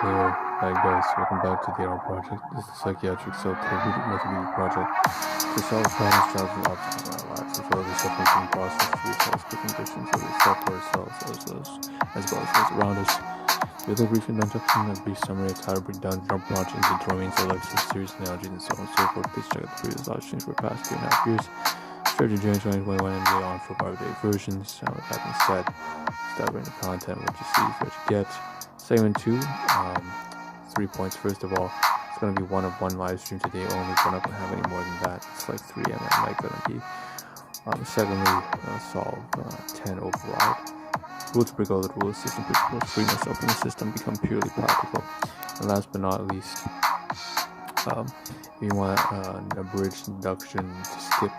Hi guys, welcome back to the Ahn Rho Project. This is the psychiatric self-therapeutic multimedia project to solve problems, challenges, and obstacles in our lives, as well as the suffering process to resolve the conditions of ourselves for ourselves as well as those around us. With a brief introduction and a brief summary of how to break down the Ahn Rho Project into domains of life, series, analogies, and so on and so forth, please check out the previous live streams for the past 3.5 years. Strategy January 2021 and beyond for 5-day versions. With that being said, start writing the content. What you see is what you get. Segment 2, 3 points. First of all, it's going to be one of one live stream today only. We're not going to have any more than that. It's like 3 a.m. at night going to be. Secondly, solve 10 override. Rules to break all the rules, system principles, free myself from the system, become purely practical. And last but not least, if you want an abridged introduction to skip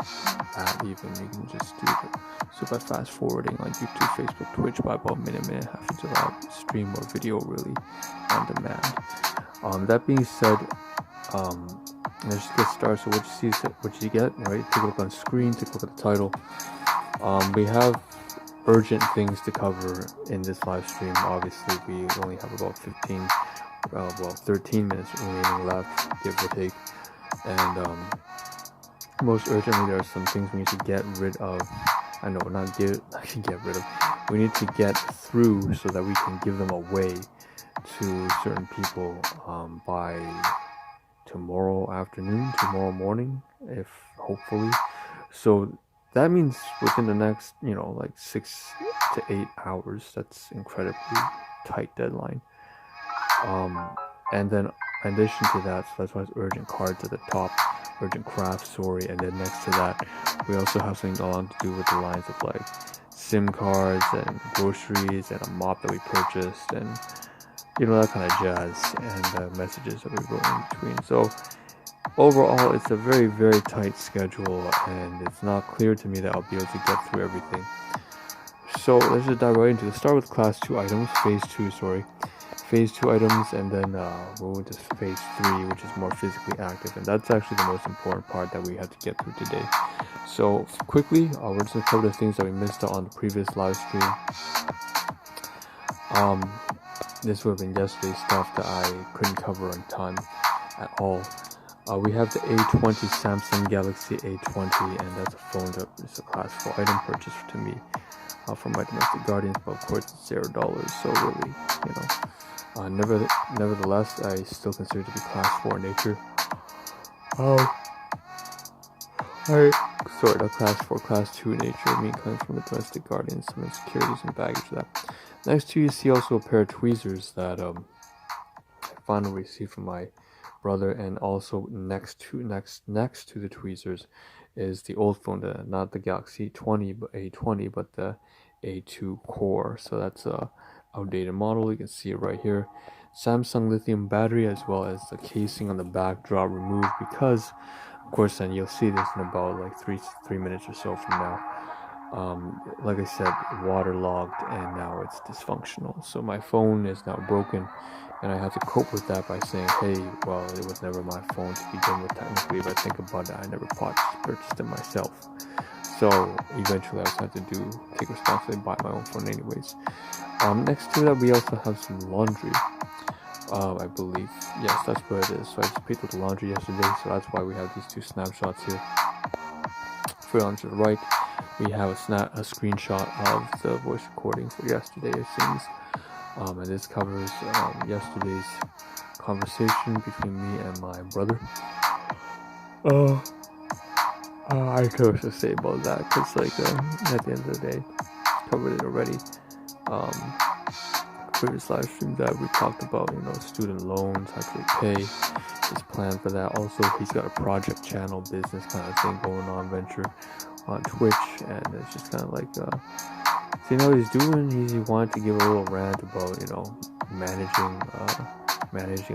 that even, you can just do it. So by fast forwarding on YouTube, Facebook, Twitch by about minute, half into live stream or video really on demand. That being said, let's just get started. So what you see is what you get, right? Take a look on screen, take a look at the title. We have urgent things to cover in this live stream. Obviously, we only have about 13 minutes remaining left, give or take. And most urgently, there are some things we need to get rid of. We need to get through so that we can give them away to certain people by tomorrow afternoon, tomorrow morning, if hopefully. So that means within the next, like 6 to 8 hours. That's incredibly tight deadline. And then in addition to that, so that's why it's urgent cards at the top, urgent crafts, and then next to that, we also have something along to do with the lines of like SIM cards and groceries and a mop that we purchased and that kind of jazz, and messages that we wrote in between. So overall, it's a very, very tight schedule, and it's not clear to me that I'll be able to get through everything. So let's just dive right into it. Start with phase 2 items, and then we'll move to phase 3, which is more physically active, and that's actually the most important part that we had to get through today. So quickly, we're just going to cover the things that we missed out on the previous live stream. This would have been yesterday's stuff that I couldn't cover on time at all. We have the A20 Samsung Galaxy A20, and that's a phone that is a class 4 item purchase to me from my domestic guardians, but of course it's $0, so really, nevertheless, I still consider it to be class 4 in nature. Not class 4, class 2 in nature, me coming from the domestic guardians, some insecurities and baggage for that. Next to you see also a pair of tweezers that I finally received from my brother, and also next to the tweezers is the old phone, not the Galaxy A20, but the A2 Core. So that's a outdated model. You can see it right here. Samsung lithium battery, as well as the casing on the backdrop removed, because of course, and you'll see this in about like three minutes or so from now. Like I said, waterlogged, and now it's dysfunctional. So my phone is now broken, and I have to cope with that by saying, hey, well, it was never my phone to begin with technically, but think about it, I never purchased it myself. So eventually I was have to take responsibility and buy my own phone anyways. Next to that, we also have some laundry. I believe, yes, that's what it is. So I just picked up the laundry yesterday, so that's why we have these two snapshots here. For on to the right, we have a screenshot of the voice recording for yesterday, it seems. And this covers yesterday's conversation between me and my brother. I don't know what to say about that, because at the end of the day, covered it already. Previous live stream that we talked about, student loans, how to repay, his plan for that. Also, he's got a project channel business kind of thing going on, venture on Twitch, and it's just kind of like seeing how he's doing. He wanted to give a little rant about managing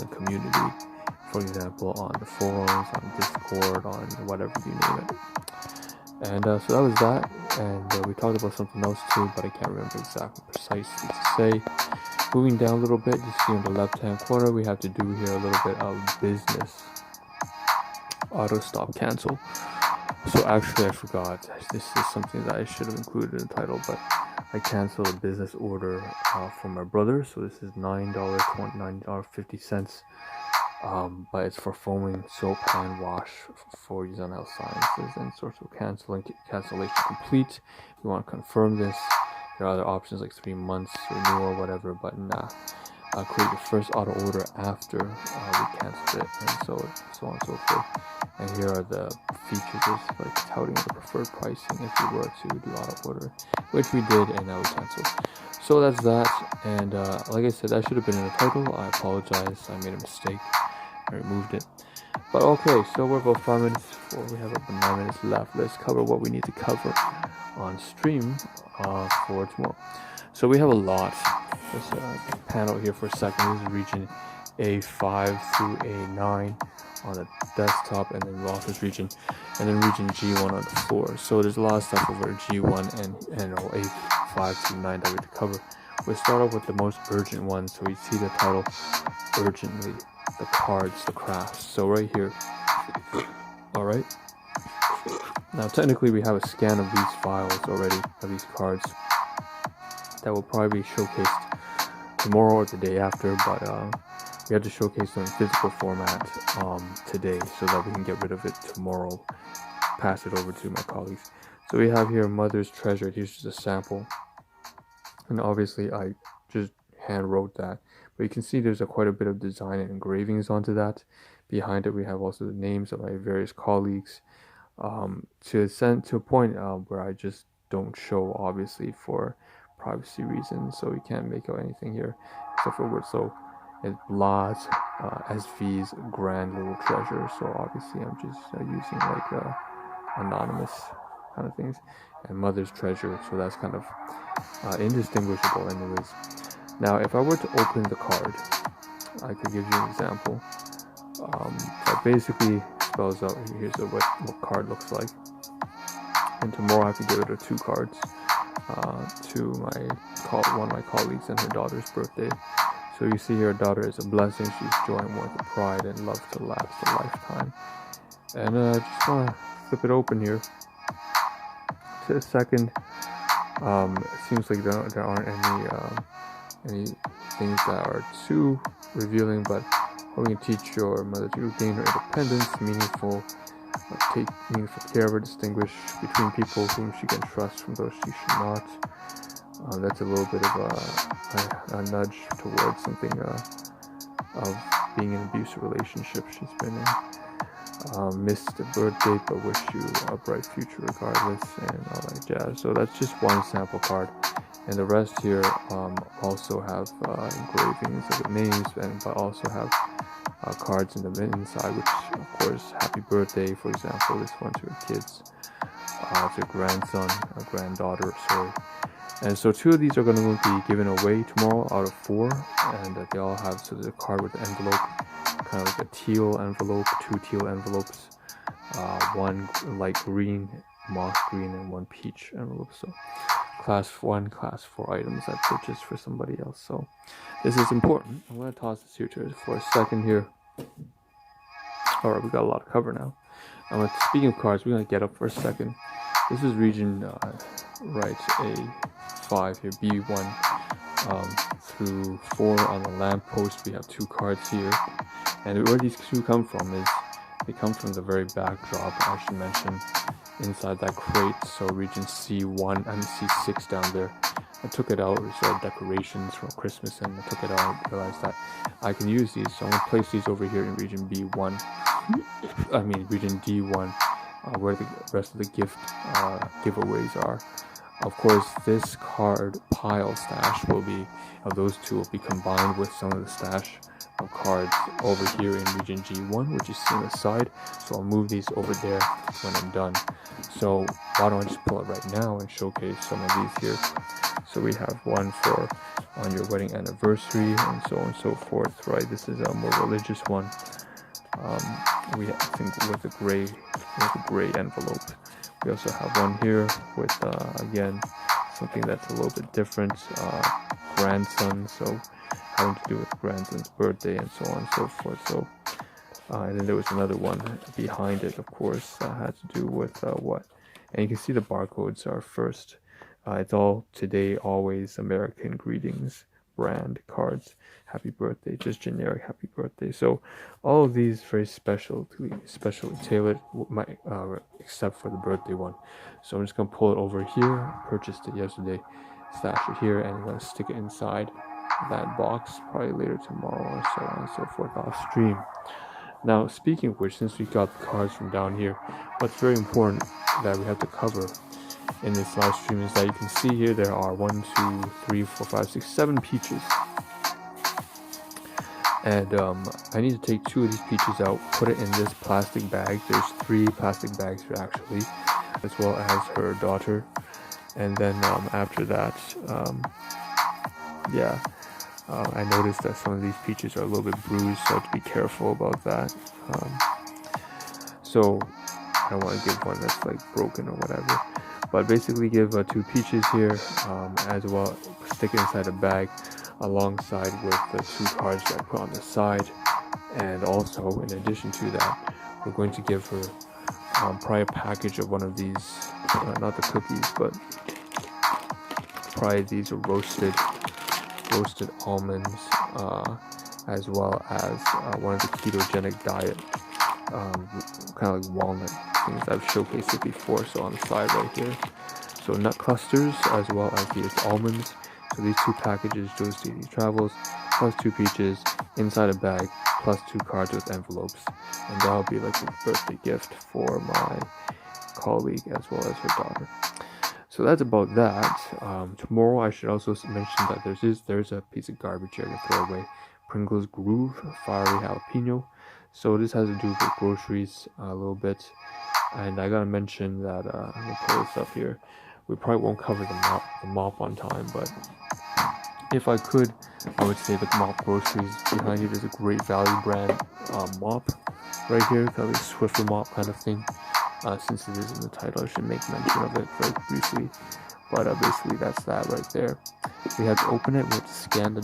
a community, for example, on the forums, on Discord, on whatever you name it. And so that was that, and we talked about something else too, but I can't remember exactly precisely to say. Moving down a little bit, you see on the left hand corner, we have to do here a little bit of business. Auto stop cancel. So actually I forgot, this is something that I should have included in the title, but I canceled a business order for my brother. So this is $9.50. But it's for foaming soap hand wash for use on health sciences and sorts of cancellation complete. If you want to confirm this, there are other options like 3 months renewal or whatever, but nah. Create your first auto order after we canceled it, and so on and so forth. And here are the features, just like touting the preferred pricing if you were to do auto order, which we did, and now we canceled. So that's that. And like I said, that should have been in the title. I apologize. I made a mistake. I removed it. But okay, so we're about 5 minutes. We have about 9 minutes left. Let's cover what we need to cover on stream for tomorrow. So we have a lot. This panel here for a second. This is region A5 through A9 on the desktop, and then office region, and then region G1 on the floor. So there's a lot of stuff over G1 and A5 through 9 that we have to cover. We'll start off with the most urgent one. So you see the title, urgently, the cards, the crafts. So right here. All right. Now technically we have a scan of these files already, of these cards, that will probably be showcased tomorrow or the day after, but we had to showcase them in physical format today so that we can get rid of it tomorrow, pass it over to my colleagues. So we have here Mother's Treasure. Here's just a sample, and obviously I just hand wrote that, but you can see there's quite a bit of design and engravings onto that. Behind it we have also the names of my various colleagues, to a point where I just don't show, obviously, for privacy reasons, so we can't make out anything here except for words. So it's Blas, SV's Grand Little Treasure. So obviously I'm just using like anonymous kind of things, and Mother's Treasure. So that's kind of indistinguishable anyways. Now if I were to open the card, I could give you an example. That basically spells out, here's what card looks like, and tomorrow I have to give it 2 cards to one of my colleagues and her daughter's birthday. So you see here, her daughter is a blessing, she's joy and worth of pride, and love to last a lifetime. And I just want to flip it open here to a second. It seems like there aren't any things that are too revealing, but hoping to teach your mother to gain her independence, take meaningful care of her, distinguish between people whom she can trust from those she should not. That's a little bit of a nudge towards something of being in an abusive relationship she's been in. Missed the birthday, but wish you a bright future regardless, and all that jazz. So that's just one sample card, and the rest here also have engravings of the names, but also have cards in the inside, which of course, happy birthday, for example, this one to her kids, to a granddaughter, sorry. And so 2 of these are going to be given away tomorrow out of 4, and they all have, so there's a card with an envelope, kind of like a teal envelope, 2 teal envelopes, 1 light green, moss green, and 1 peach envelope. So class 1, class 4 items I purchased for somebody else. So this is important. I'm going to toss this here for a second here. Alright, we got a lot to cover now. Speaking of cards, we're going to get up for a second. This is region A5 here, B1 through 4 on the lamppost. We have 2 cards here, and where these 2 come from is they come from the very backdrop, I should mention, inside that crate. So region C1 and C6 down there, I took it out. It's decorations from Christmas, and I took it out and realized that I can use these, so I'm going to place these over here in region B1, region D1, where the rest of the giveaways are. Of course, this card pile stash of those 2 will be combined with some of the stash of cards over here in region G1, which you see on the side. So I'll move these over there when I'm done. So why don't I just pull it right now and showcase some of these here. So we have one for on your wedding anniversary, and so on and so forth, right? This is a more religious one. I think with a gray envelope. We also have one here with again something that's a little bit different. Grandson, so having to do with grandson's birthday, and so on and so forth. So and then there was another one behind it, of course, had to do with what, and you can see the barcodes are first It's all today, always American greetings brand cards. Happy birthday, just generic happy birthday. So all of these very specially tailored, except for the birthday one. So I'm just gonna pull it over here. Purchased it yesterday, stash it here, and I'm gonna stick it inside that box probably later tomorrow, or so on and so forth off stream. Now, speaking of which, since we got the cards from down here, what's very important that we have to cover in this live stream is that you can see here there are 1, 2, 3, 4, 5, 6, 7 peaches. And I need to take 2 of these peaches out, put it in this plastic bag. There's 3 plastic bags here actually, as well as her daughter. And then after that, I noticed that some of these peaches are a little bit bruised, so I have to be careful about that. So I don't want to give one that's like broken or whatever. But basically give 2 peaches here, as well, stick it inside a bag alongside with the 2 cards that I put on the side. And also, in addition to that, we're going to give her probably a package of one of these, not the cookies, but probably these roasted almonds, as well as one of the ketogenic diet, kind of like walnut things I've showcased it before. So on the side right here, so nut clusters as well as these almonds. So these 2 packages, Joe's Daily Travels, plus 2 peaches inside a bag, plus 2 cards with envelopes, and that'll be like a birthday gift for my colleague as well as her daughter. So that's about that. Tomorrow I should also mention that there's a piece of garbage here to throw away. Pringles Groove Fiery Jalapeno. So this has to do with groceries a little bit. And I gotta mention that, I'm gonna pull this up here. We probably won't cover the mop on time, but if I could, I would say the mop groceries. Behind it is a great value brand mop right here, kind of a Swiffer mop kind of thing. Since it is in the title, I should make mention of it very briefly. But basically, that's that right there. We have to open it. We have to scan the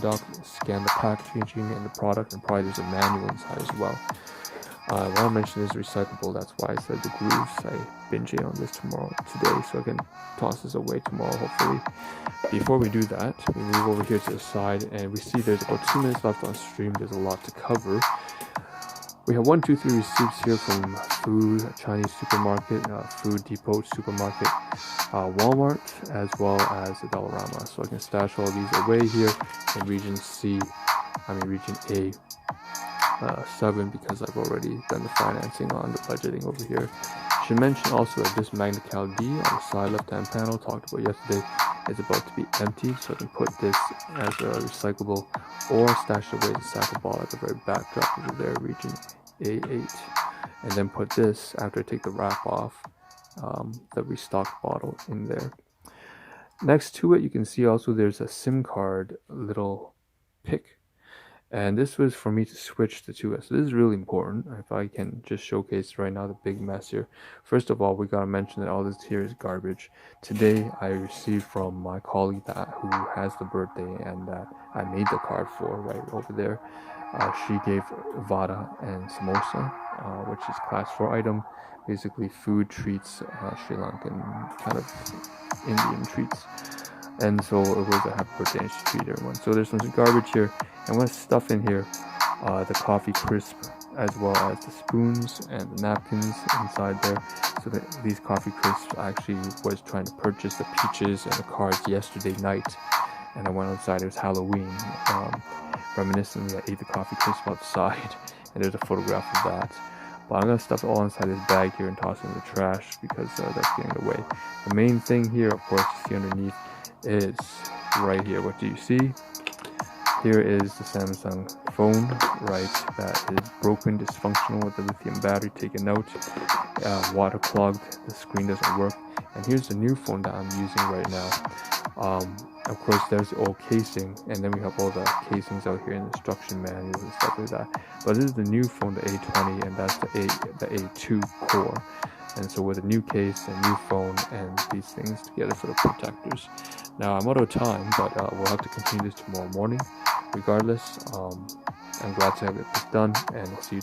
packaging and the product, and probably there's a manual inside as well. I want to mention is recyclable. That's why I said the grooves. I binge on this today, so I can toss this away tomorrow, hopefully. Before we do that, we move over here to the side, and we see there's about 2 minutes left on stream. There's a lot to cover. We have 1, 2, 3 receipts here from Food, Chinese supermarket, Food Depot supermarket, Walmart, as well as the Dollarama. So I can stash all these away here in region A. 7, because I've already done the financing on the budgeting over here. Should mention also that this Magnical D on the side left-hand panel talked about yesterday is about to be empty, so I can put this as a recyclable or stash away the sack of ball at the very backdrop over there, region A8, and then put this after I take the wrap off, the restocked bottle in there. Next to it, you can see also there's a SIM card little pick. And this was for me to switch the 2S. So this is really important. If I can just showcase right now the big mess here. First of all, we gotta mention that all this here is garbage. Today, I received from my colleague who has the birthday and that I made the card for right over there. She gave vada and samosa, which is class 4 item, basically food treats, Sri Lankan kind of Indian treats. And so it was a happy birthday and she treated everyone. So there's some garbage here. I'm going to stuff in here the coffee crisp as well as the spoons and the napkins inside there. So that these coffee crisps, I actually was trying to purchase the peaches and the cards yesterday night. And I went outside, it was Halloween. Reminiscently, I ate the coffee crisp outside. And there's a photograph of that. But I'm going to stuff it all inside this bag here and toss it in the trash because that's getting in the way. The main thing here, of course, you see underneath is right here. What do you see? Here is the Samsung phone, right, that is broken, dysfunctional with the lithium battery taken out, water clogged, the screen doesn't work. And here's the new phone that I'm using right now. Of course, there's the old casing, and then we have all the casings out here in the instruction manuals and stuff like that. But this is the new phone, the A20, and that's the A2 core. And so with a new case, a new phone, and these things together for the protectors. Now I'm out of time, but we'll have to continue this tomorrow morning. Regardless, I'm glad to have it done, and I'll see you